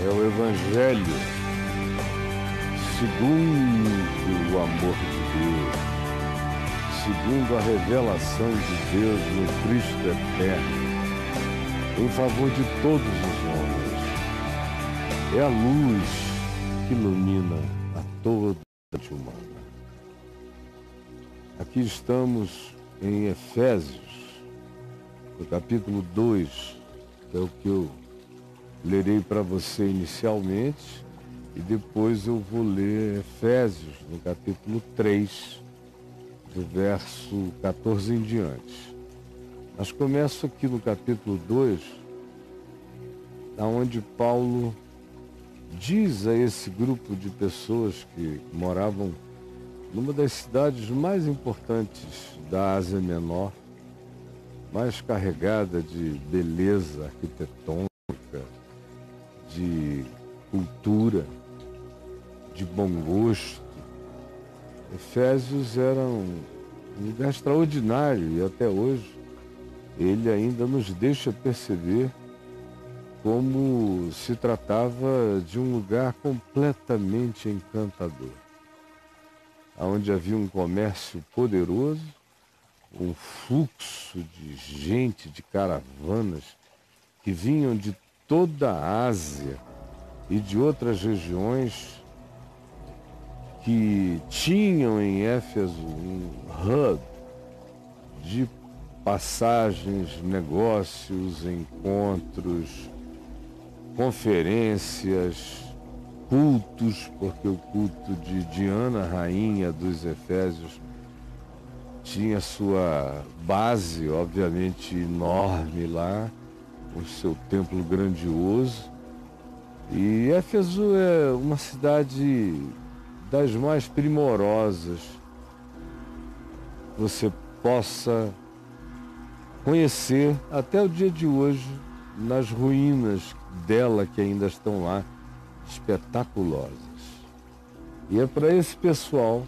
é o Evangelho segundo o amor de Deus, segundo a revelação de Deus no Cristo eterno, em favor de todos os homens. É a luz que ilumina a toda a gente humana. Aqui estamos em Efésios, no capítulo 2, que é o que eu lerei para você inicialmente, e depois eu vou ler Efésios, no capítulo 3, do verso 14 em diante. Mas começo aqui no capítulo 2, onde Paulo diz a esse grupo de pessoas que moravam numa das cidades mais importantes da Ásia Menor, mais carregada de beleza arquitetônica, de cultura, de bom gosto. Efésios era um lugar extraordinário e até hoje ele ainda nos deixa perceber como se tratava de um lugar completamente encantador, onde havia um comércio poderoso, um fluxo de gente, de caravanas que vinham de toda a Ásia e de outras regiões que tinham em Éfeso um hub de passagens, negócios, encontros, conferências, cultos, porque o culto de Diana, rainha dos Efésios, tinha sua base, obviamente, enorme lá, o seu templo grandioso. E Éfeso é uma cidade das mais primorosas que você possa conhecer até o dia de hoje, nas ruínas dela que ainda estão lá, espetaculosas. E é para esse pessoal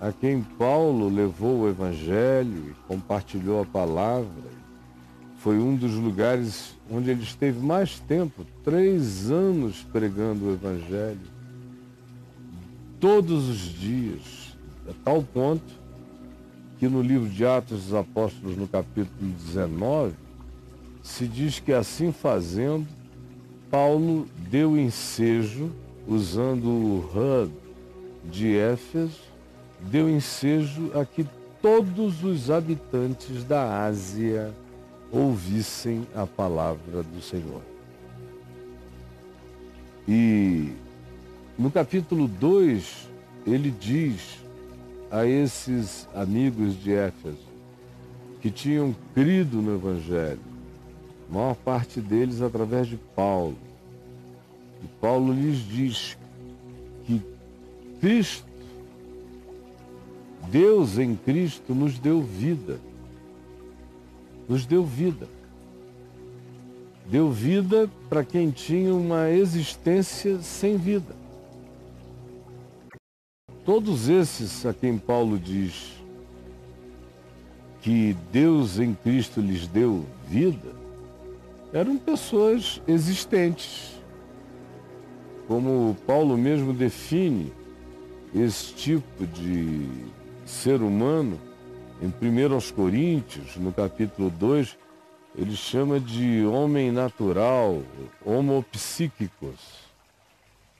a quem Paulo levou o Evangelho e compartilhou a palavra. Foi um dos lugares onde ele esteve mais tempo, 3 anos pregando o Evangelho, todos os dias, a tal ponto que no livro de Atos dos Apóstolos, no capítulo 19, se diz que assim fazendo, Paulo deu ensejo, usando o hub de Éfeso, deu ensejo a que todos os habitantes da Ásia ouvissem a palavra do Senhor. E no capítulo 2, ele diz a esses amigos de Éfeso que tinham crido no Evangelho, a maior parte deles através de Paulo. E Paulo lhes diz que Cristo, Deus em Cristo, nos deu vida. Nos deu vida. Deu vida para quem tinha uma existência sem vida. Todos esses a quem Paulo diz que Deus em Cristo lhes deu vida, eram pessoas existentes. Como Paulo mesmo define esse tipo de ser humano, em 1 Coríntios, no capítulo 2, ele chama de homem natural, homo psíquicos.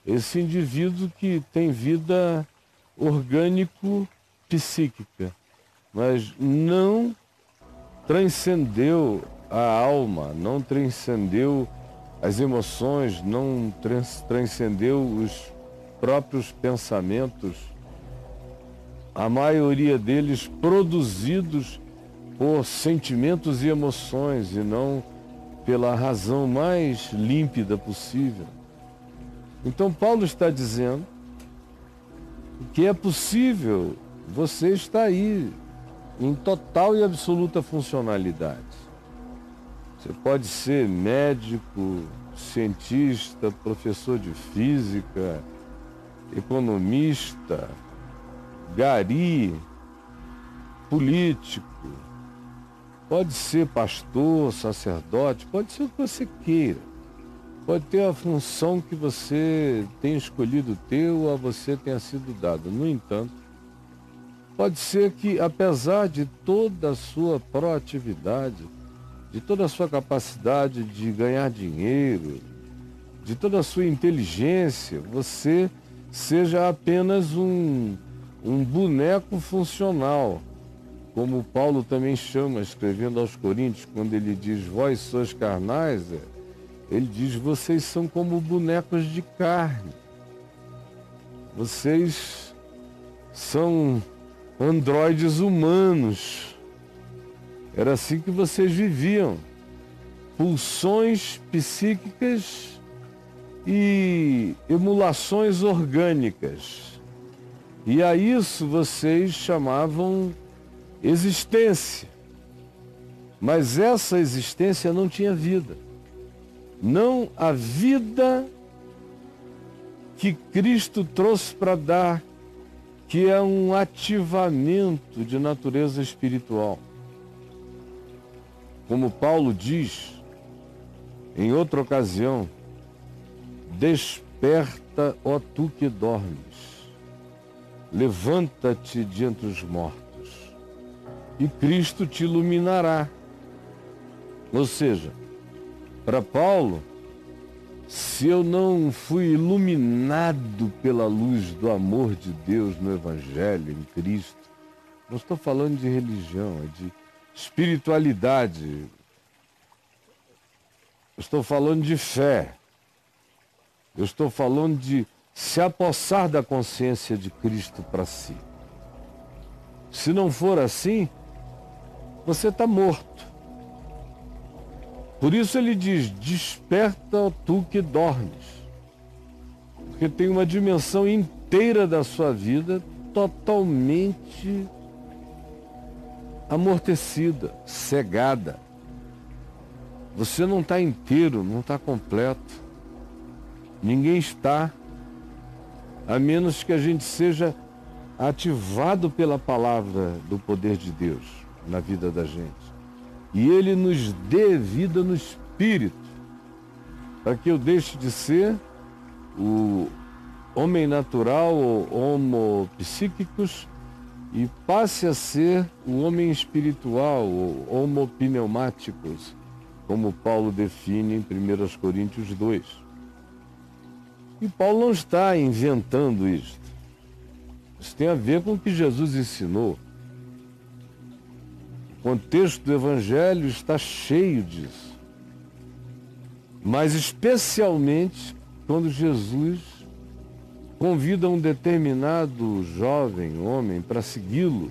Esse indivíduo que tem vida orgânico-psíquica, mas não transcendeu a alma, não transcendeu as emoções, não transcendeu os próprios pensamentos, a maioria deles produzidos por sentimentos e emoções e não pela razão mais límpida possível. Então Paulo está dizendo que é possível você estar aí em total e absoluta funcionalidade. Você pode ser médico, cientista, professor de física, economista, gari, político, pode ser pastor, sacerdote, pode ser o que você queira. pode ter a função que você tenha escolhido ter ou a você tenha sido dado. No entanto, pode ser que, apesar de toda a sua proatividade, de toda a sua capacidade de ganhar dinheiro, de toda a sua inteligência, você seja apenas um boneco funcional, como Paulo também chama, escrevendo aos Coríntios, quando ele diz, vós sois carnais, ele diz, vocês são como bonecos de carne. Vocês são androides humanos. Era assim que vocês viviam. Pulsões psíquicas e emulações orgânicas. E a isso vocês chamavam existência. Mas essa existência não tinha vida. Não a vida que Cristo trouxe para dar, que é um ativamento de natureza espiritual. Como Paulo diz, em outra ocasião, desperta, ó tu que dormes, levanta-te de entre os mortos, e Cristo te iluminará. Ou seja, para Paulo, se eu não fui iluminado pela luz do amor de Deus no Evangelho, em Cristo, não estou falando de religião, é de espiritualidade, eu estou falando de fé, eu estou falando de se apossar da consciência de Cristo para si. Se não for assim, você está morto. Por isso ele diz, desperta tu que dormes. Porque tem uma dimensão inteira da sua vida totalmente amortecida, cegada. Você não está inteiro, não está completo. Ninguém está, a menos que a gente seja ativado pela palavra do poder de Deus na vida da gente. E Ele nos dê vida no Espírito, para que eu deixe de ser o homem natural, ou homo psíquicos, e passe a ser o homem espiritual, ou homo pneumáticos, como Paulo define em 1 Coríntios 2. E Paulo não está inventando isto. Isso tem a ver com o que Jesus ensinou. O contexto do Evangelho está cheio disso. Mas especialmente quando Jesus convida um determinado jovem homem para segui-lo.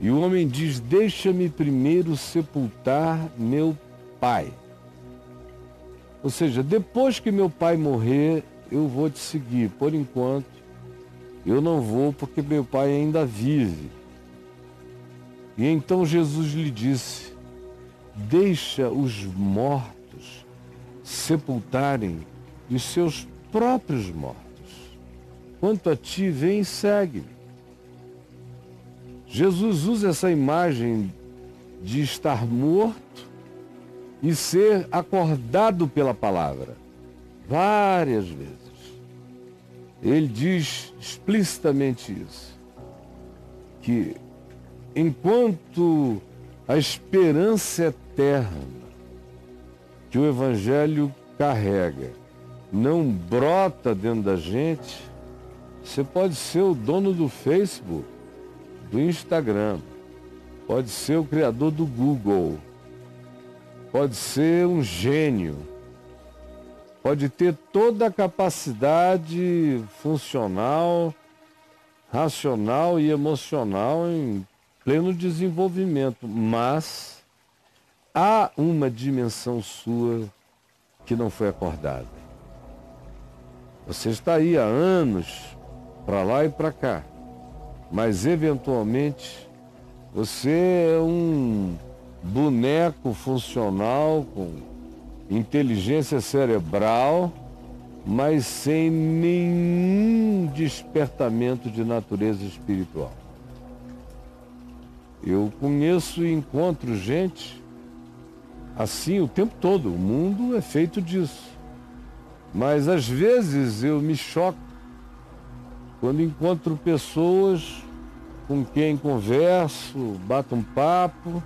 E o homem diz, deixa-me primeiro sepultar meu pai. Ou seja, depois que meu pai morrer, eu vou te seguir. Por enquanto, eu não vou porque meu pai ainda vive. E então Jesus lhe disse, deixa os mortos sepultarem os seus próprios mortos. Quanto a ti, vem e segue-me. Jesus usa essa imagem de estar morto e ser acordado pela palavra várias vezes. Ele diz explicitamente isso, que enquanto a esperança eterna que o Evangelho carrega não brota dentro da gente, você pode ser o dono do Facebook, do Instagram, pode ser o criador do Google, pode ser um gênio, pode ter toda a capacidade funcional, racional e emocional em pleno desenvolvimento, mas há uma dimensão sua que não foi acordada. Você está aí há anos, para lá e para cá, mas eventualmente você é um boneco funcional com inteligência cerebral, mas sem nenhum despertamento de natureza espiritual. Eu conheço e encontro gente assim o tempo todo. O mundo é feito disso. Mas às vezes eu me choco quando encontro pessoas com quem converso, bato um papo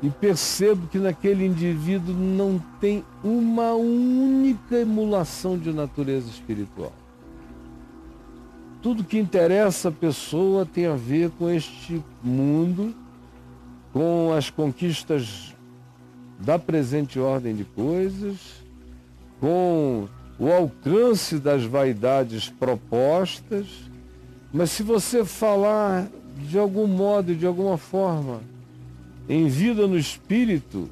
e percebo que naquele indivíduo não tem uma única emulação de natureza espiritual. Tudo que interessa a pessoa tem a ver com este mundo, com as conquistas da presente ordem de coisas, com o alcance das vaidades propostas. Mas se você falar de algum modo, de alguma forma, em vida no espírito,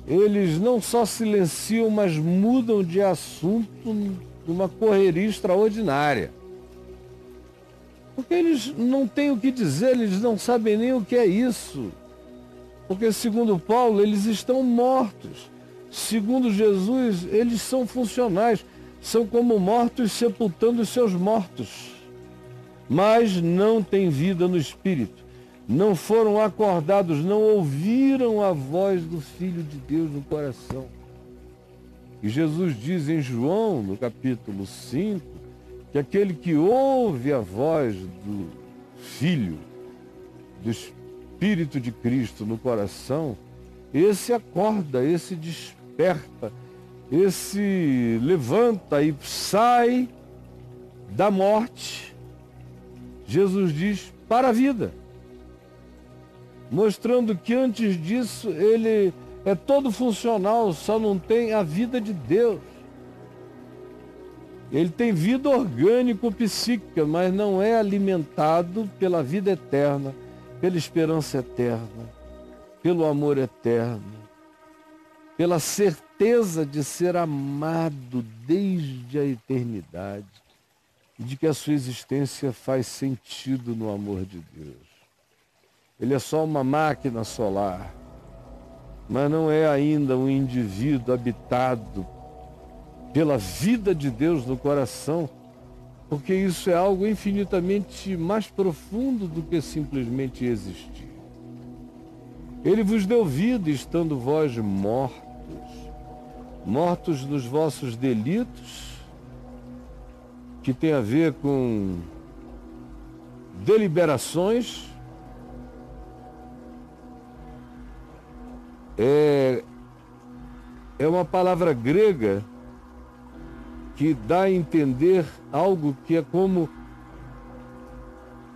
eles não só silenciam, mas mudam de assunto numa correria extraordinária. Porque eles não têm o que dizer, eles não sabem nem o que é isso. Porque, segundo Paulo, eles estão mortos. Segundo Jesus, eles são funcionais, são como mortos sepultando os seus mortos. Mas não têm vida no espírito. Não foram acordados, não ouviram a voz do Filho de Deus no coração. E Jesus diz em João, no capítulo 5, que aquele que ouve a voz do Filho, do Espírito de Cristo no coração, esse acorda, esse desperta, esse levanta e sai da morte. Jesus diz, para a vida. Mostrando que antes disso ele é todo funcional, só não tem a vida de Deus. Ele tem vida orgânico-psíquica, mas não é alimentado pela vida eterna, pela esperança eterna, pelo amor eterno, pela certeza de ser amado desde a eternidade e de que a sua existência faz sentido no amor de Deus. Ele é só uma máquina solar, mas não é ainda um indivíduo habitado pela vida de Deus no coração, porque isso é algo infinitamente mais profundo do que simplesmente existir. Ele vos deu vida, estando vós mortos, mortos nos vossos delitos, que tem a ver com deliberações, é uma palavra grega que dá a entender algo que é como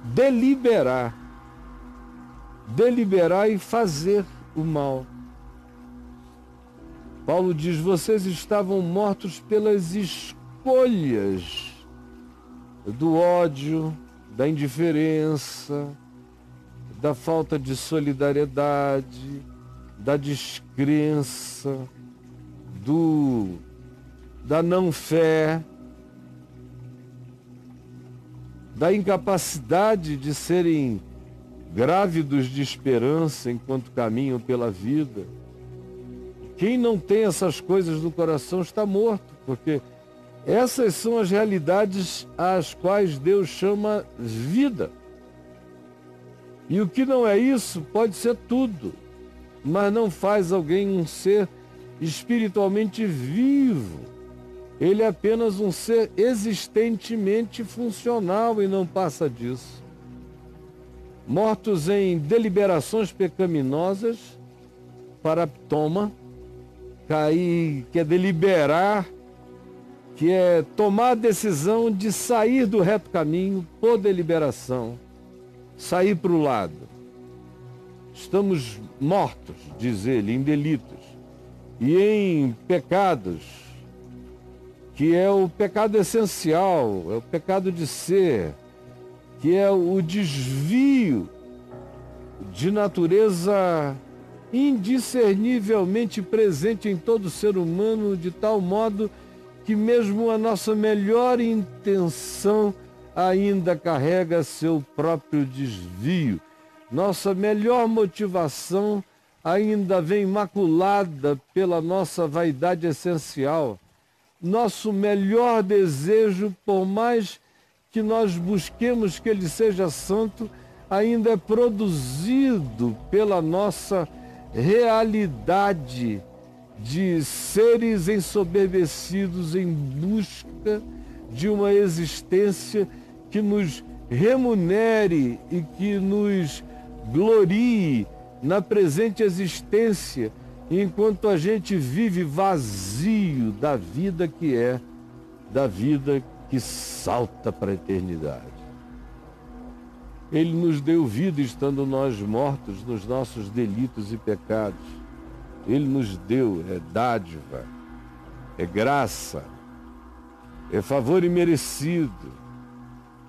deliberar. Deliberar e fazer o mal. Paulo diz, vocês estavam mortos pelas escolhas do ódio, da indiferença, da falta de solidariedade, da descrença, da não-fé, da incapacidade de serem grávidos de esperança enquanto caminham pela vida. Quem não tem essas coisas no coração está morto, porque essas são as realidades às quais Deus chama vida. E o que não é isso pode ser tudo, mas não faz alguém um ser espiritualmente vivo. Ele é apenas um ser existentemente funcional e não passa disso. Mortos em deliberações pecaminosas, paraptoma, cair, que é deliberar, que é tomar a decisão de sair do reto caminho por deliberação, sair para o lado. Estamos mortos, diz ele, em delitos e em pecados, que é o pecado essencial, é o pecado de ser, que é o desvio de natureza indiscernivelmente presente em todo ser humano, de tal modo que mesmo a nossa melhor intenção ainda carrega seu próprio desvio. Nossa melhor motivação ainda vem maculada pela nossa vaidade essencial. Nosso melhor desejo, por mais que nós busquemos que ele seja santo, ainda é produzido pela nossa realidade de seres ensoberbecidos em busca de uma existência que nos remunere e que nos glorie na presente existência, enquanto a gente vive vazio da vida que é, da vida que salta para a eternidade. Ele nos deu vida estando nós mortos nos nossos delitos e pecados. Ele nos deu, é dádiva, é graça, é favor imerecido,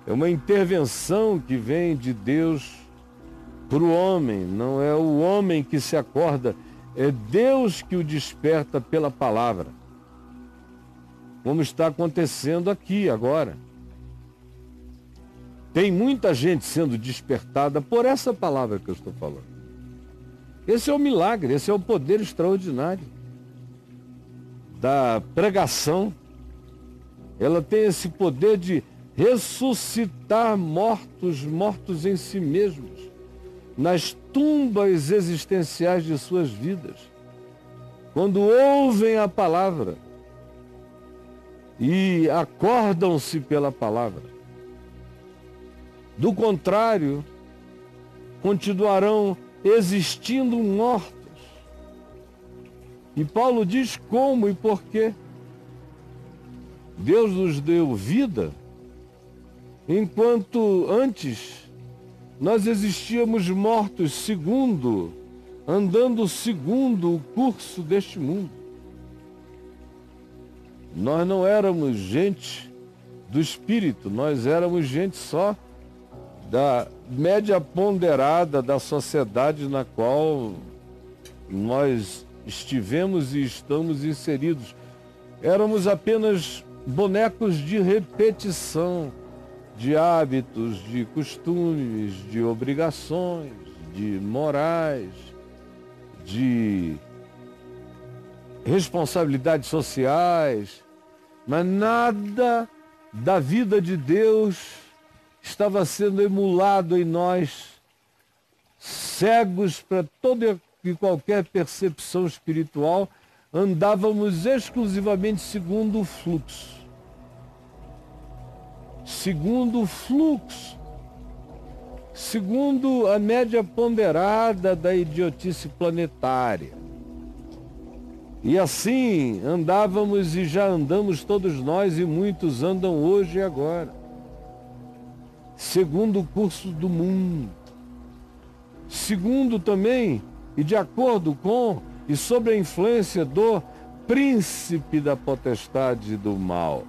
é uma intervenção que vem de Deus para o homem. Não é o homem que se acorda, é Deus que o desperta pela palavra, como está acontecendo aqui agora. Tem muita gente sendo despertada por essa palavra que eu estou falando. Esse é o milagre, esse é o poder extraordinário da pregação. Ela tem esse poder de ressuscitar mortos em si mesmos, nas tumbas existenciais de suas vidas, quando ouvem a palavra e acordam-se pela palavra. Do contrário, continuarão existindo mortos. E Paulo diz como e por quê. Deus nos deu vida, enquanto antes nós existíamos mortos andando segundo o curso deste mundo. Nós não éramos gente do espírito, nós éramos gente só da média ponderada da sociedade na qual nós estivemos e estamos inseridos. Éramos apenas bonecos de repetição, de hábitos, de costumes, de obrigações, de morais, de responsabilidades sociais, mas nada da vida de Deus estava sendo emulado em nós, cegos para toda e qualquer percepção espiritual, andávamos exclusivamente segundo o fluxo. Segundo o fluxo, segundo a média ponderada da idiotice planetária. E assim andávamos e já andamos todos nós, e muitos andam hoje e agora, segundo o curso do mundo. Segundo também, e de acordo com, e sob a influência do príncipe da potestade do mal,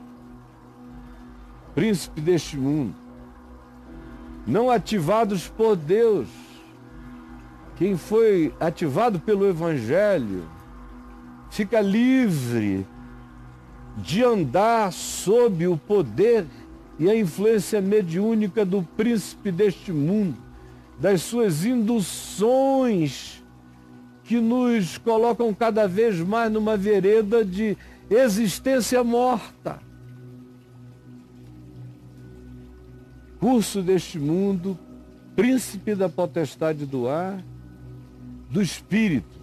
príncipe deste mundo, não ativados por Deus. Quem foi ativado pelo Evangelho fica livre de andar sob o poder e a influência mediúnica do príncipe deste mundo, das suas induções que nos colocam cada vez mais numa vereda de existência morta. Curso deste mundo, príncipe da potestade do ar, do espírito.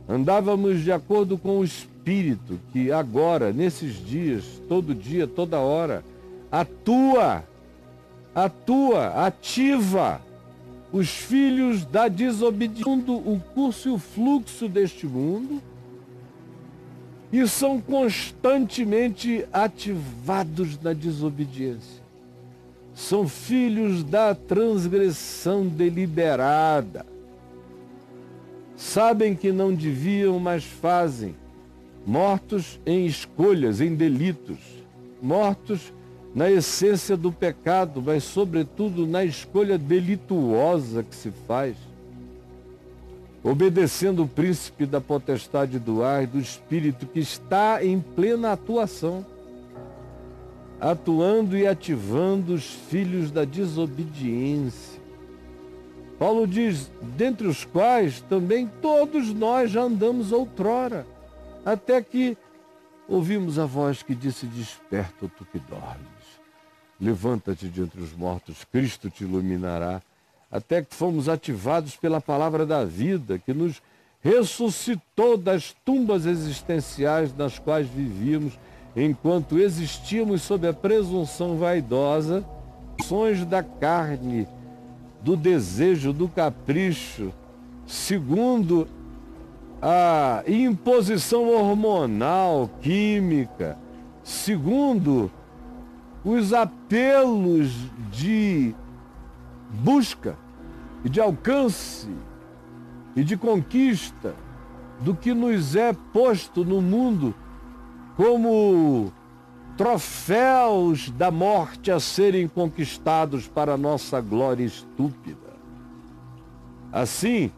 Andávamos de acordo com o espírito que agora, nesses dias, todo dia, toda hora, ativa os filhos da desobediência, o curso e o fluxo deste mundo, e são constantemente ativados na desobediência. São filhos da transgressão deliberada. Sabem que não deviam, mas fazem. Mortos em escolhas, em delitos. Mortos na essência do pecado, mas sobretudo na escolha delituosa que se faz. Obedecendo o príncipe da potestade do ar e do espírito que está em plena atuação, atuando e ativando os filhos da desobediência. Paulo diz, dentre os quais também todos nós já andamos outrora, até que ouvimos a voz que disse, desperta, tu que dormes, levanta-te de entre os mortos, Cristo te iluminará, até que fomos ativados pela palavra da vida, que nos ressuscitou das tumbas existenciais nas quais vivíamos, enquanto existíamos sob a presunção vaidosa, sonhos da carne, do desejo, do capricho, segundo a imposição hormonal, química, segundo os apelos de busca e de alcance e de conquista do que nos é posto no mundo como troféus da morte a serem conquistados para a nossa glória estúpida. Assim,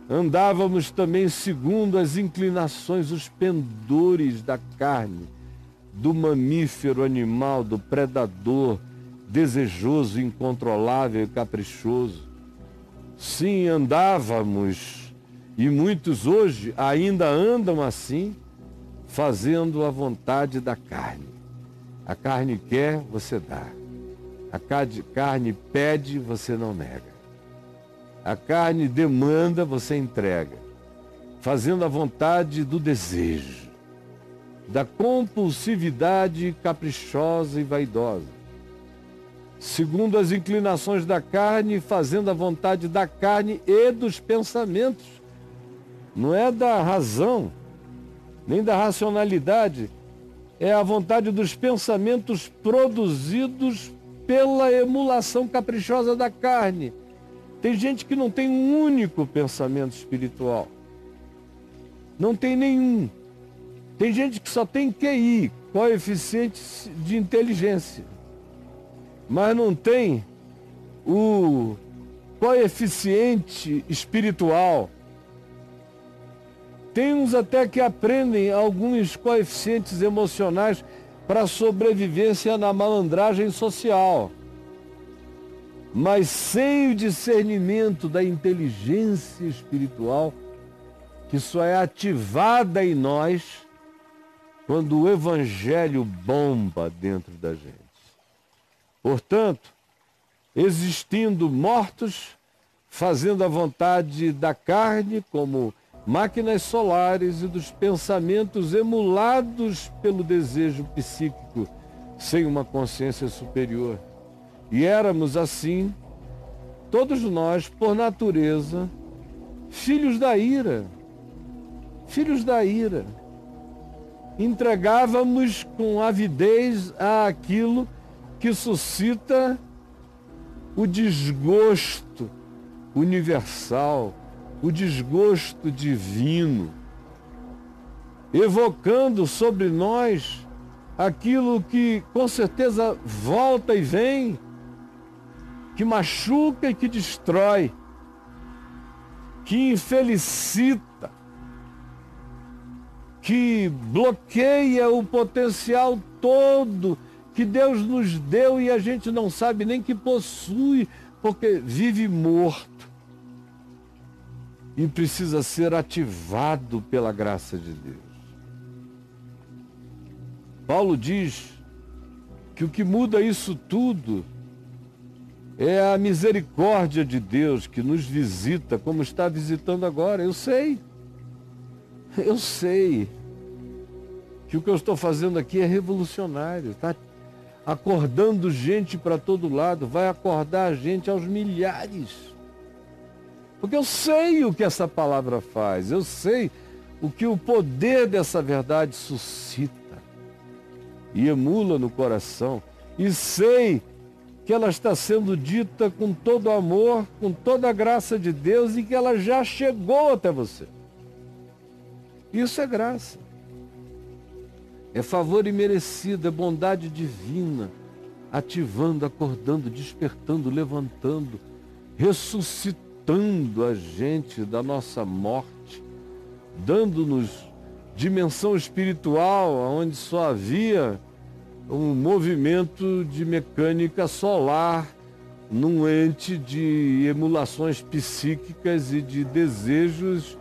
andávamos também segundo as inclinações, os pendores da carne, do mamífero animal, do predador, desejoso, incontrolável e caprichoso. Sim, andávamos, e muitos hoje ainda andam assim, fazendo a vontade da carne. A carne quer, você dá. A carne pede, você não nega. A carne demanda, você entrega. Fazendo a vontade do desejo, da compulsividade caprichosa e vaidosa. Segundo as inclinações da carne, fazendo a vontade da carne e dos pensamentos. Não é da razão, nem da racionalidade. É a vontade dos pensamentos produzidos pela emulação caprichosa da carne. Tem gente que não tem um único pensamento espiritual. Não tem nenhum. Tem gente que só tem QI, coeficiente de inteligência. Mas não tem o coeficiente espiritual. Tem uns até que aprendem alguns coeficientes emocionais para sobrevivência na malandragem social. Mas sem o discernimento da inteligência espiritual, que só é ativada em nós quando o evangelho bomba dentro da gente. Portanto, existindo mortos, fazendo a vontade da carne como máquinas solares e dos pensamentos emulados pelo desejo psíquico, sem uma consciência superior. E éramos assim, todos nós, por natureza, filhos da ira. Filhos da ira. Entregávamos com avidez àquilo que suscita o desgosto universal, o desgosto divino, evocando sobre nós aquilo que com certeza volta e vem, que machuca e que destrói, que infelicita, que bloqueia o potencial todo que Deus nos deu e a gente não sabe nem que possui, porque vive morto e precisa ser ativado pela graça de Deus. Paulo diz que o que muda isso tudo é a misericórdia de Deus que nos visita, como está visitando agora. Eu sei que o que eu estou fazendo aqui é revolucionário, está acordando gente para todo lado, vai acordar a gente aos milhares. Porque eu sei o que essa palavra faz, eu sei o que o poder dessa verdade suscita e emula no coração, e sei que ela está sendo dita com todo amor, com toda a graça de Deus, e que ela já chegou até você. Isso é graça. É favor imerecido, é bondade divina, ativando, acordando, despertando, levantando, ressuscitando a gente da nossa morte, dando-nos dimensão espiritual, onde só havia um movimento de mecânica solar, num ente de emulações psíquicas e de desejos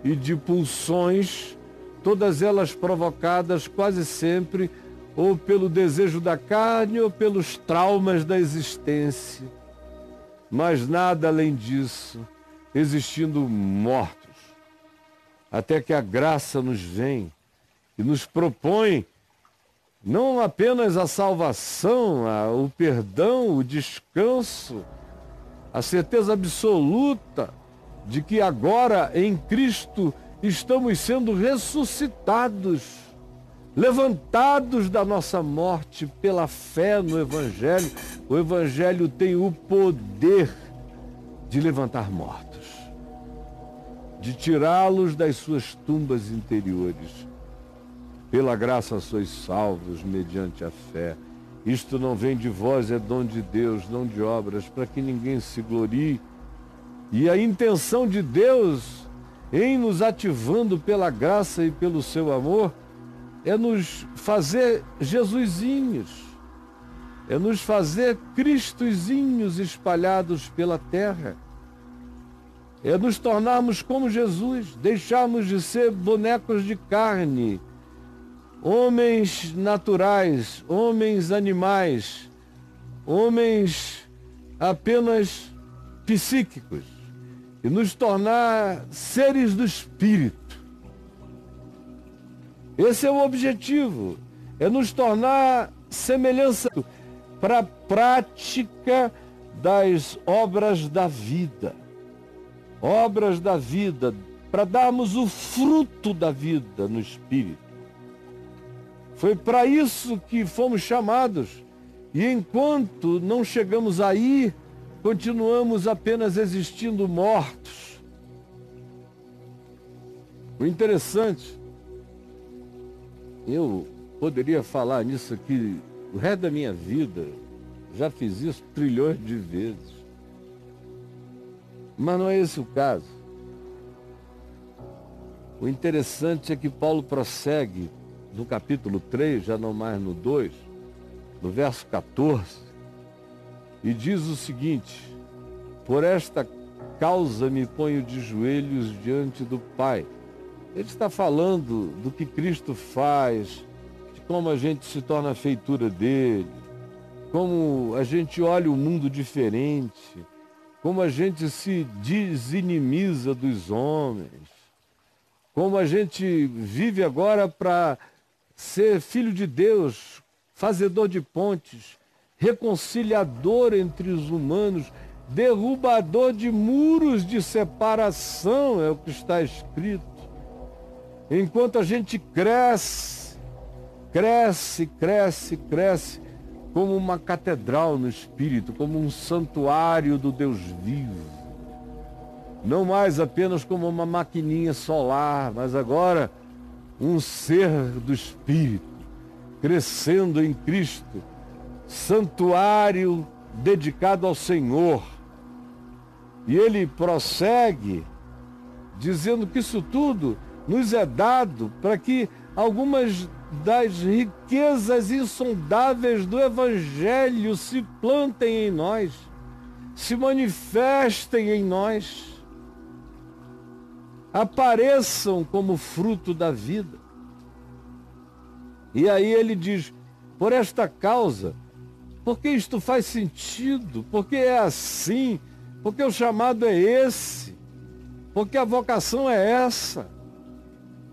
e de pulsões, todas elas provocadas quase sempre ou pelo desejo da carne ou pelos traumas da existência. Mas nada além disso, existindo mortos. até que a graça nos vem e nos propõe não apenas a salvação, o perdão, o descanso, a certeza absoluta de que agora em Cristo estamos sendo ressuscitados, levantados da nossa morte pela fé no Evangelho. O Evangelho tem o poder de levantar mortos, de tirá-los das suas tumbas interiores. Pela graça sois salvos mediante a fé. Isto não vem de vós, é dom de Deus, não de obras, para que ninguém se glorie. E a intenção de Deus em nos ativando pela graça e pelo seu amor é nos fazer Jesusinhos, é nos fazer Cristozinhos espalhados pela terra, é nos tornarmos como Jesus, deixarmos de ser bonecos de carne, homens naturais, homens animais, homens apenas psíquicos, e nos tornar seres do Espírito. Esse é o objetivo, é nos tornar semelhança para a prática das obras da vida. Obras da vida, para darmos o fruto da vida no Espírito. Foi para isso que fomos chamados. E enquanto não chegamos aí, continuamos apenas existindo mortos. O interessante, eu poderia falar nisso aqui o resto da minha vida, já fiz isso trilhões de vezes. Mas não é esse o caso. O interessante é que Paulo prossegue no capítulo 3, já não mais no 2, no verso 14, e diz o seguinte: por esta causa me ponho de joelhos diante do Pai. Ele está falando do que Cristo faz, de como a gente se torna a feitura dele, como a gente olha o mundo diferente, como a gente se desinimiza dos homens, como a gente vive agora para ser filho de Deus, fazedor de pontes, reconciliador entre os humanos, derrubador de muros de separação, é o que está escrito. Enquanto a gente cresce, como uma catedral no Espírito, como um santuário do Deus vivo. Não mais apenas como uma maquininha solar, mas agora um ser do Espírito, crescendo em Cristo, santuário dedicado ao Senhor. E ele prossegue dizendo que isso tudo nos é dado para que algumas das riquezas insondáveis do Evangelho se plantem em nós, se manifestem em nós, apareçam como fruto da vida. E aí ele diz, por esta causa, porque isto faz sentido, porque é assim, porque o chamado é esse, porque a vocação é essa.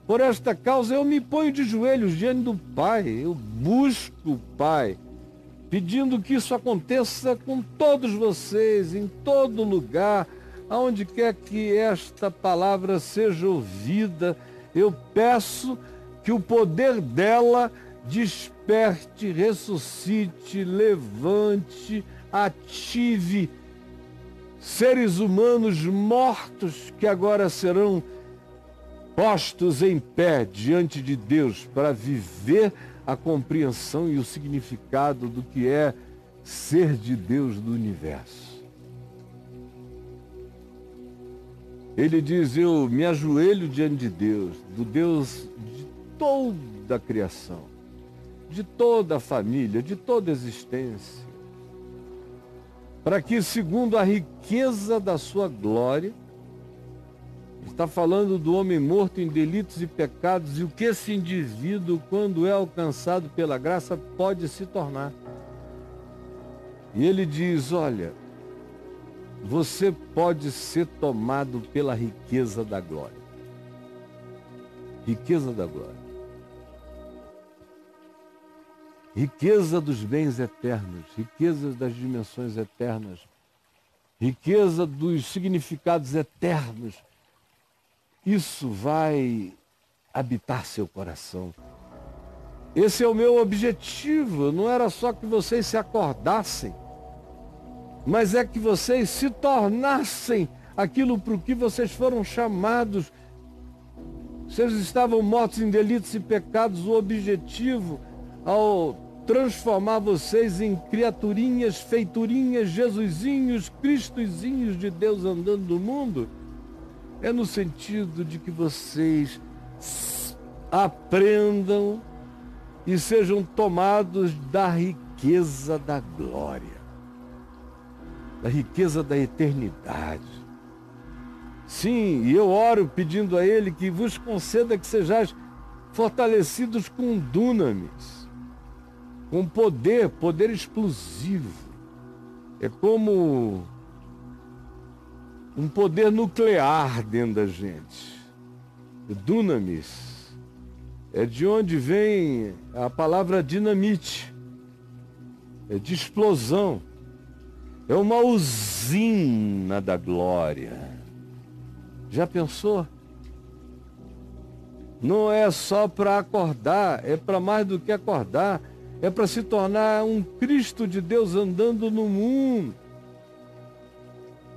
Por esta causa eu me ponho de joelhos diante do Pai, eu busco o Pai, pedindo que isso aconteça com todos vocês, em todo lugar, aonde quer que esta palavra seja ouvida, eu peço que o poder dela desperte, ressuscite, levante, ative seres humanos mortos que agora serão postos em pé diante de Deus para viver a compreensão e o significado do que é ser de Deus do universo. Ele diz, eu me ajoelho diante de Deus, do Deus de toda a criação, de toda a família, de toda a existência, para que, segundo a riqueza da sua glória, está falando do homem morto em delitos e pecados e o que esse indivíduo, quando é alcançado pela graça, pode se tornar. E ele diz, olha, você pode ser tomado pela riqueza da glória. Riqueza da glória. Riqueza dos bens eternos, riqueza das dimensões eternas, riqueza dos significados eternos. Isso vai habitar seu coração. Esse é o meu objetivo. Não era só que vocês se acordassem, mas é que vocês se tornassem aquilo para o que vocês foram chamados. Vocês estavam mortos em delitos e pecados. O objetivo, ao transformar vocês em criaturinhas, feiturinhas, Jesusinhos, Cristozinhos de Deus andando no mundo, é no sentido de que vocês aprendam e sejam tomados da riqueza da glória, da riqueza da eternidade. Sim, e eu oro pedindo a Ele que vos conceda que sejais fortalecidos com dunamis, com poder explosivo. É como um poder nuclear dentro da gente. Dunamis é de onde vem a palavra dinamite, é de explosão, é uma usina da glória. Já pensou? Não é só para acordar, é para mais do que acordar, é para se tornar um Cristo de Deus andando no mundo,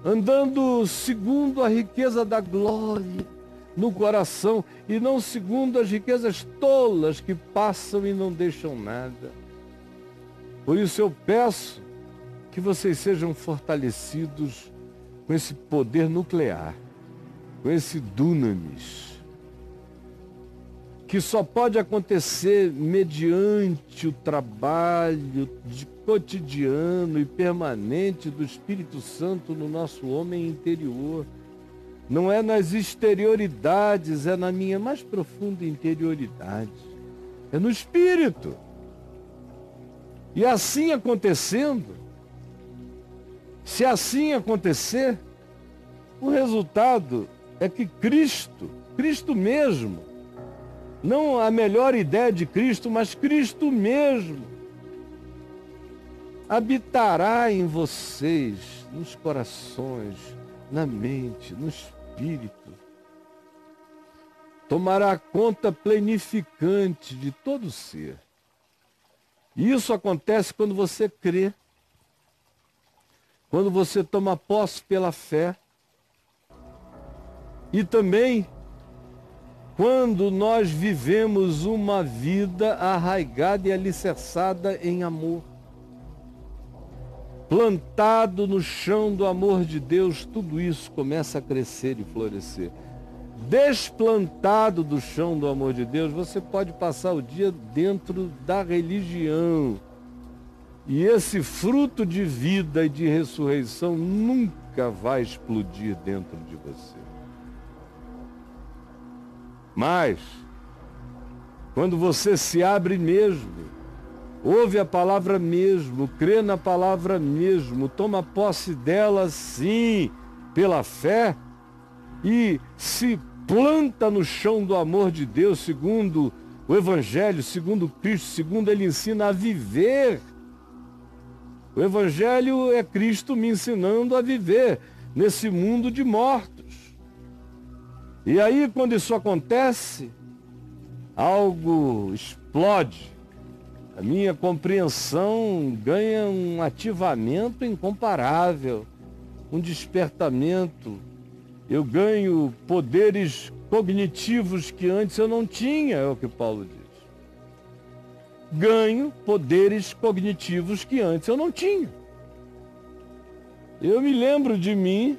andando segundo a riqueza da glória no coração e não segundo as riquezas tolas que passam e não deixam nada. Por isso eu peço que vocês sejam fortalecidos com esse poder nuclear, com esse dunamis, que só pode acontecer mediante o trabalho cotidiano e permanente do Espírito Santo no nosso homem interior. Não é nas exterioridades, é na minha mais profunda interioridade. É no Espírito. E assim acontecendo, se assim acontecer, o resultado é que Cristo mesmo, não a melhor ideia de Cristo, mas Cristo mesmo, habitará em vocês, nos corações, na mente, no espírito. Tomará conta plenificante de todo ser. E isso acontece quando você crê, quando você toma posse pela fé, e também quando nós vivemos uma vida arraigada e alicerçada em amor. Plantado no chão do amor de Deus, tudo isso começa a crescer e florescer. Desplantado do chão do amor de Deus, você pode passar o dia dentro da religião. E esse fruto de vida e de ressurreição nunca vai explodir dentro de você. Mas, quando você se abre mesmo, ouve a palavra mesmo, crê na palavra mesmo, toma posse dela sim, pela fé, e se planta no chão do amor de Deus, segundo o Evangelho, segundo Cristo, segundo Ele ensina a viver. O Evangelho é Cristo me ensinando a viver nesse mundo de mortos. E aí, quando isso acontece, algo explode. A minha compreensão ganha um ativamento incomparável, um despertamento. Eu ganho poderes cognitivos que antes eu não tinha, é o que Paulo diz. Ganho poderes cognitivos que antes eu não tinha. Eu me lembro de mim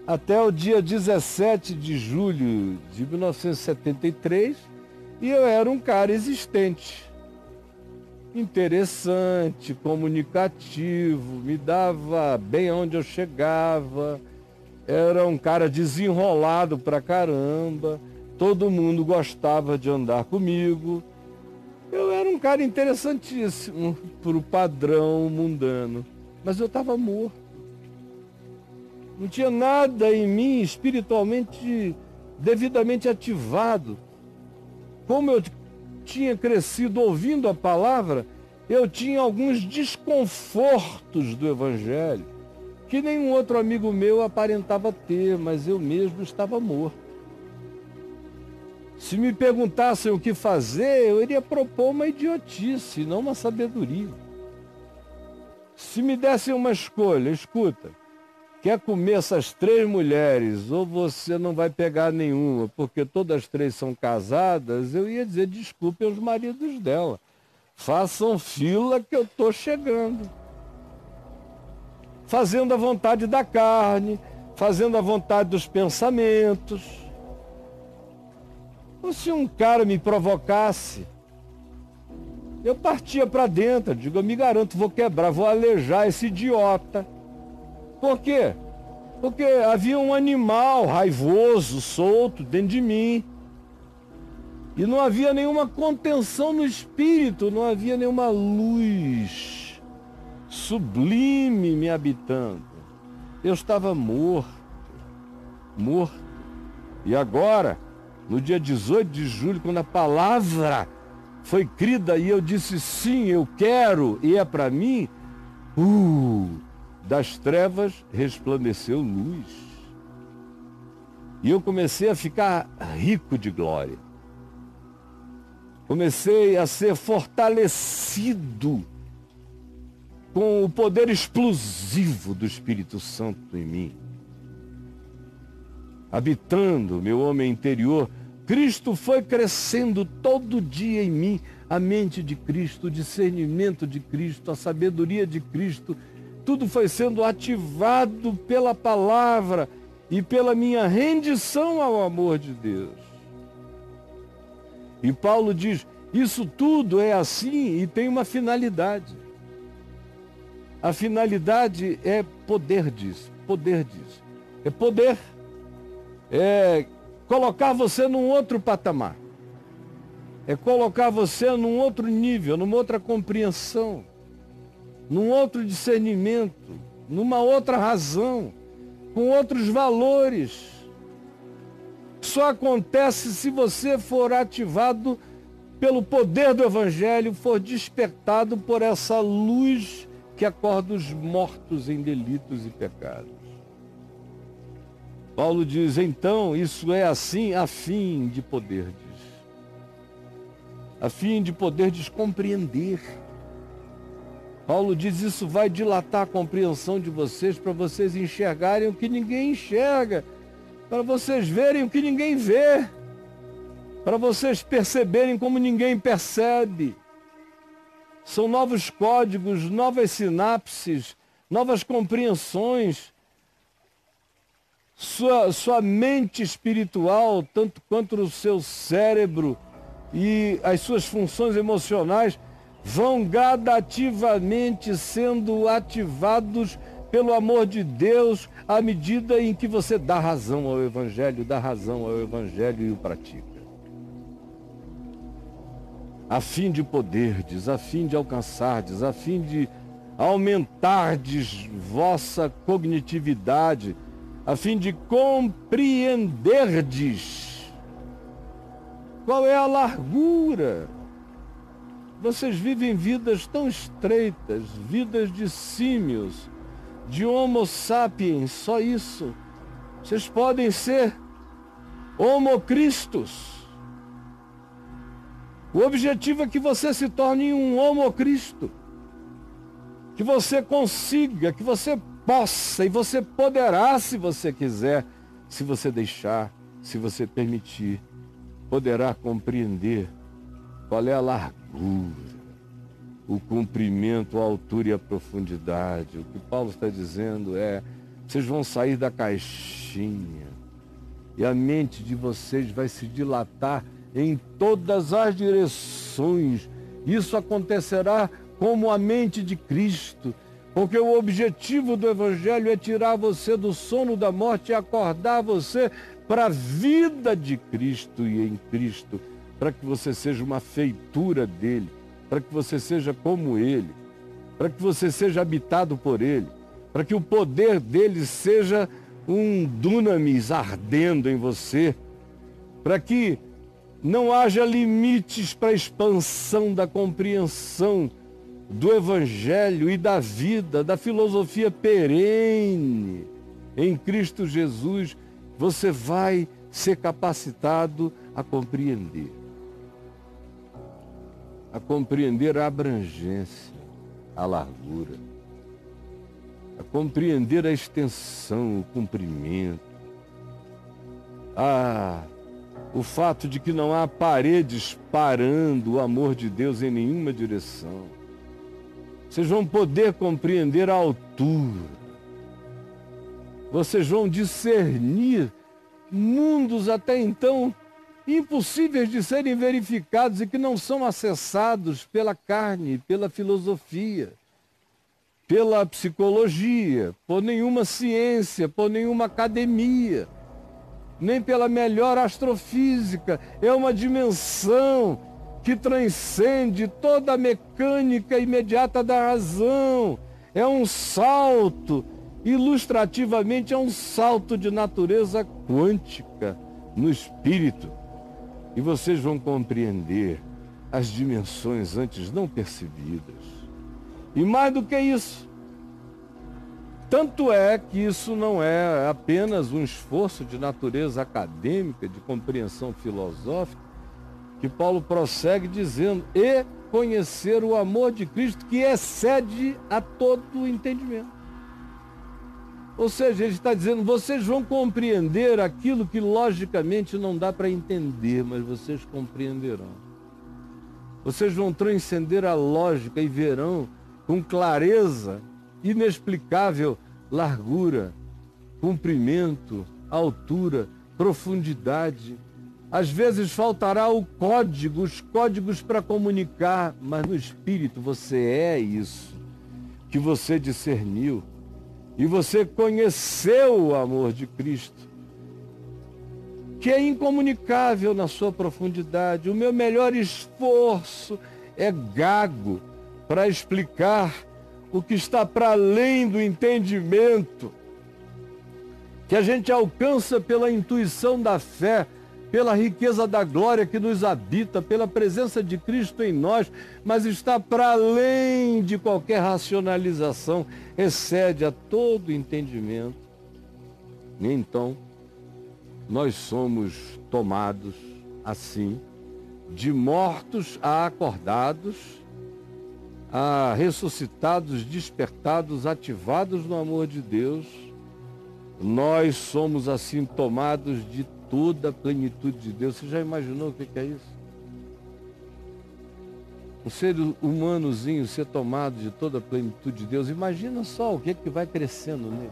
até o dia 17 de julho de 1973 e eu era um cara existente. Interessante, comunicativo, me dava bem onde eu chegava, era um cara desenrolado pra caramba, todo mundo gostava de andar comigo. Eu era um cara interessantíssimo pro padrão mundano, mas eu estava morto. Não tinha nada em mim espiritualmente devidamente ativado. Como eu tinha crescido ouvindo a palavra, eu tinha alguns desconfortos do Evangelho, que nenhum outro amigo meu aparentava ter, mas eu mesmo estava morto. Se me perguntassem o que fazer, eu iria propor uma idiotice, não uma sabedoria. Se me dessem uma escolha, escuta, quer comer essas 3 mulheres ou você não vai pegar nenhuma, porque todas as 3 são casadas, eu ia dizer, desculpem os maridos dela. Façam fila que eu estou chegando. Fazendo a vontade da carne, fazendo a vontade dos pensamentos. Ou se um cara me provocasse, eu partia para dentro, digo, eu me garanto, vou quebrar, vou alejar esse idiota. Por quê? Porque havia um animal raivoso, solto dentro de mim. E não havia nenhuma contenção no espírito, não havia nenhuma luz sublime me habitando. Eu estava morto. E agora, no dia 18 de julho, quando a palavra foi crida e eu disse sim, eu quero, e é para mim, das trevas resplandeceu luz. E eu comecei a ficar rico de glória. Comecei a ser fortalecido com o poder explosivo do Espírito Santo em mim. Habitando meu homem interior, Cristo foi crescendo todo dia em mim, a mente de Cristo, o discernimento de Cristo, a sabedoria de Cristo, tudo foi sendo ativado pela palavra e pela minha rendição ao amor de Deus. E Paulo diz, isso tudo é assim e tem uma finalidade. A finalidade é poder disso. É poder. É colocar você num outro patamar. É colocar você num outro nível, numa outra compreensão, num outro discernimento, numa outra razão, com outros valores. Só acontece se você for ativado pelo poder do Evangelho, for despertado por essa luz que acorda os mortos em delitos e pecados. Paulo diz, então, isso é assim a fim de poderdes. A fim de poderdes compreender. Paulo diz, isso vai dilatar a compreensão de vocês para vocês enxergarem o que ninguém enxerga, para vocês verem o que ninguém vê, para vocês perceberem como ninguém percebe. São novos códigos, novas sinapses, novas compreensões. Sua mente espiritual, tanto quanto o seu cérebro e as suas funções emocionais, vão gradativamente sendo ativados pelo amor de Deus à medida em que você dá razão ao Evangelho e o pratica. A fim de poderdes, a fim de alcançardes, a fim de aumentardes vossa cognitividade, a fim de compreenderdes qual é a largura. Vocês vivem vidas tão estreitas, vidas de símios, de homo sapiens, só isso. Vocês podem ser homo Christus. O objetivo é que você se torne um homo Cristo. Que você consiga, que você possa e você poderá, se você quiser, se você deixar, se você permitir, poderá compreender qual é a largura, o comprimento, a altura e a profundidade. O que Paulo está dizendo é, vocês vão sair da caixinha e a mente de vocês vai se dilatar em todas as direções. Isso acontecerá como a mente de Cristo, porque o objetivo do Evangelho é tirar você do sono da morte e acordar você para a vida de Cristo e em Cristo, para que você seja uma feitura dele, para que você seja como ele, para que você seja habitado por ele, para que o poder dele seja um dunamis ardendo em você, para que não haja limites para a expansão da compreensão do Evangelho e da vida, da filosofia perene em Cristo Jesus, você vai ser capacitado a compreender a abrangência, a largura, a compreender a extensão, o comprimento, o fato de que não há paredes parando o amor de Deus em nenhuma direção. Vocês vão poder compreender a altura. Vocês vão discernir mundos até então impossíveis de serem verificados e que não são acessados pela carne, pela filosofia, pela psicologia, por nenhuma ciência, por nenhuma academia, nem pela melhor astrofísica. É uma dimensão que transcende toda a mecânica imediata da razão. É um salto, ilustrativamente, é um salto de natureza quântica no espírito. E vocês vão compreender as dimensões antes não percebidas. E mais do que isso, tanto é que isso não é apenas um esforço de natureza acadêmica, de compreensão filosófica, que Paulo prossegue dizendo: e conhecer o amor de Cristo que excede a todo o entendimento. Ou seja, ele está dizendo, vocês vão compreender aquilo que logicamente não dá para entender, mas vocês compreenderão. Vocês vão transcender a lógica e verão com clareza, inexplicável largura, comprimento, altura, profundidade. Às vezes faltará os códigos para comunicar, mas no espírito você é isso, que você discerniu. E você conheceu o amor de Cristo, que é incomunicável na sua profundidade. O meu melhor esforço é gago para explicar o que está para além do entendimento, que a gente alcança pela intuição da fé, pela riqueza da glória que nos habita, pela presença de Cristo em nós, mas está para além de qualquer racionalização, excede a todo entendimento. E então, nós somos tomados assim, de mortos a acordados, a ressuscitados, despertados, ativados no amor de Deus. Nós somos assim tomados de toda a plenitude de Deus. Você já imaginou o que é isso? O ser humanozinho ser tomado de toda a plenitude de Deus. Imagina só o que vai crescendo nele,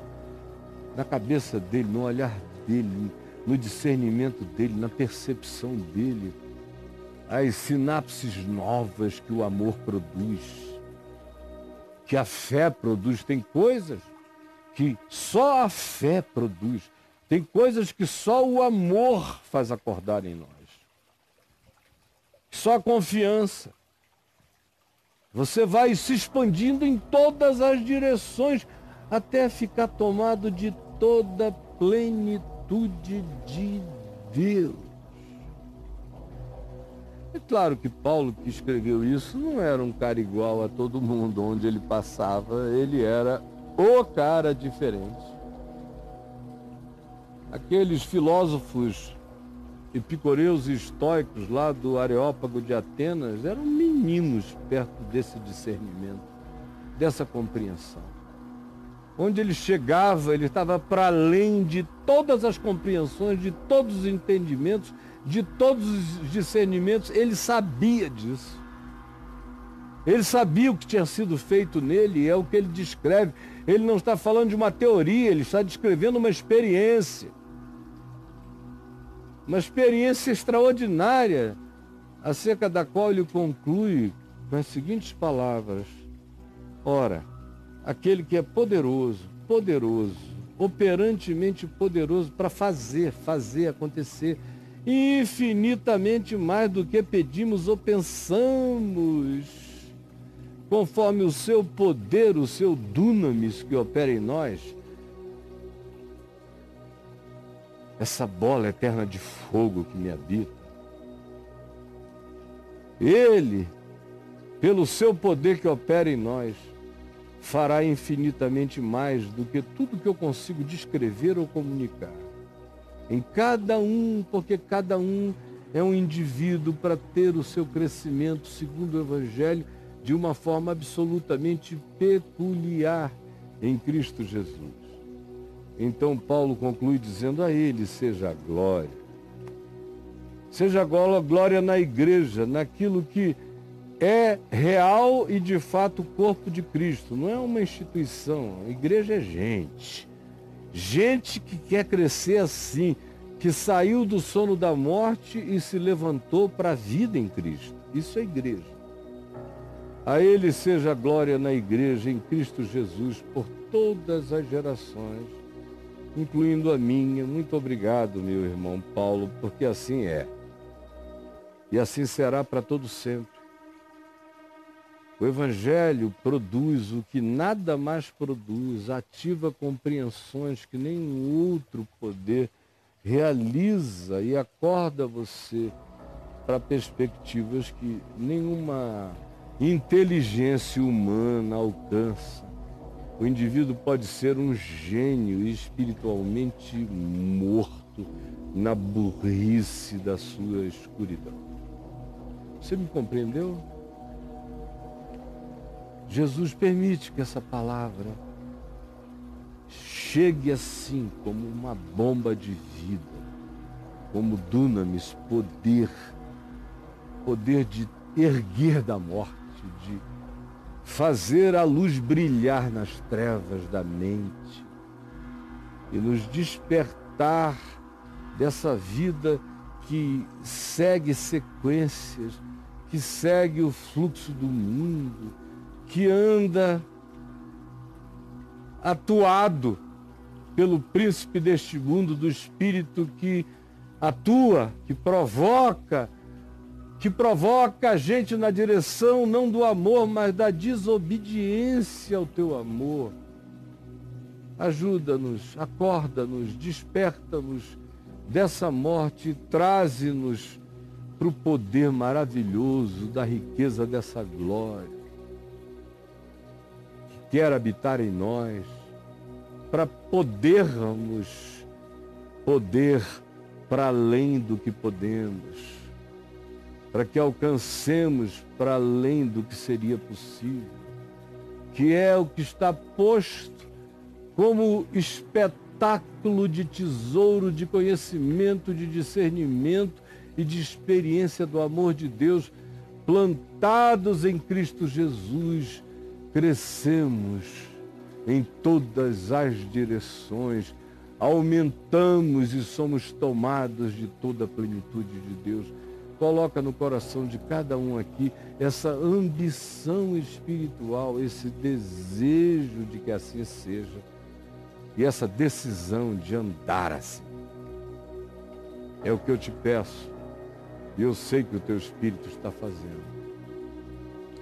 na cabeça dele, no olhar dele, no discernimento dele, na percepção dele, as sinapses novas que o amor produz, que a fé produz. Tem coisas que só a fé produz. Tem coisas que só o amor faz acordar em nós. Só a confiança. Você vai se expandindo em todas as direções até ficar tomado de toda a plenitude de Deus. É claro que Paulo, que escreveu isso, não era um cara igual a todo mundo. Onde ele passava, ele era o cara diferente. Aqueles filósofos epicureus e estoicos lá do Areópago de Atenas eram meninos perto desse discernimento, dessa compreensão. Onde ele chegava, ele estava para além de todas as compreensões, de todos os entendimentos, de todos os discernimentos. Ele sabia disso. Ele sabia o que tinha sido feito nele, é o que ele descreve. Ele não está falando de uma teoria, ele está descrevendo uma experiência. Uma experiência extraordinária, acerca da qual ele conclui com as seguintes palavras: ora, aquele que é poderoso, operantemente poderoso para fazer acontecer, infinitamente mais do que pedimos ou pensamos, conforme o seu poder, o seu dunamis que opera em nós. essa bola eterna de fogo que me habita. Ele, pelo seu poder que opera em nós, fará infinitamente mais do que tudo que eu consigo descrever ou comunicar. Em cada um, porque cada um é um indivíduo para ter o seu crescimento segundo o Evangelho de uma forma absolutamente peculiar em Cristo Jesus. Então Paulo conclui dizendo: a ele seja a glória. Seja a glória na igreja, naquilo que é real e de fato o corpo de Cristo. Não é uma instituição, a igreja é gente. Gente que quer crescer assim, que saiu do sono da morte e se levantou para a vida em Cristo. Isso é igreja. A ele seja a glória na igreja, em Cristo Jesus, por todas as gerações, incluindo a minha. Muito obrigado, meu irmão Paulo, porque assim é. E assim será para todo sempre. O Evangelho produz o que nada mais produz, ativa compreensões que nenhum outro poder realiza e acorda você para perspectivas que nenhuma inteligência humana alcança. O indivíduo pode ser um gênio espiritualmente morto na burrice da sua escuridão. Você me compreendeu? Jesus permite que essa palavra chegue assim como uma bomba de vida, como dunamis, poder de erguer da morte, de fazer a luz brilhar nas trevas da mente e nos despertar dessa vida que segue sequências, que segue o fluxo do mundo, que anda atuado pelo príncipe deste mundo, do espírito que atua, que provoca a gente na direção não do amor, mas da desobediência ao teu amor. Ajuda-nos, acorda-nos, desperta-nos dessa morte e traze-nos para o poder maravilhoso da riqueza dessa glória que quer habitar em nós, para podermos poder para além do que podemos, para que alcancemos para além do que seria possível, que é o que está posto como espetáculo de tesouro, de conhecimento, de discernimento e de experiência do amor de Deus, plantados em Cristo Jesus, crescemos em todas as direções, aumentamos e somos tomados de toda a plenitude de Deus. Coloca no coração de cada um aqui essa ambição espiritual, esse desejo de que assim seja e essa decisão de andar assim. É o que eu te peço e eu sei que o teu Espírito está fazendo.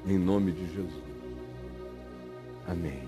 Em nome de Jesus. Amém.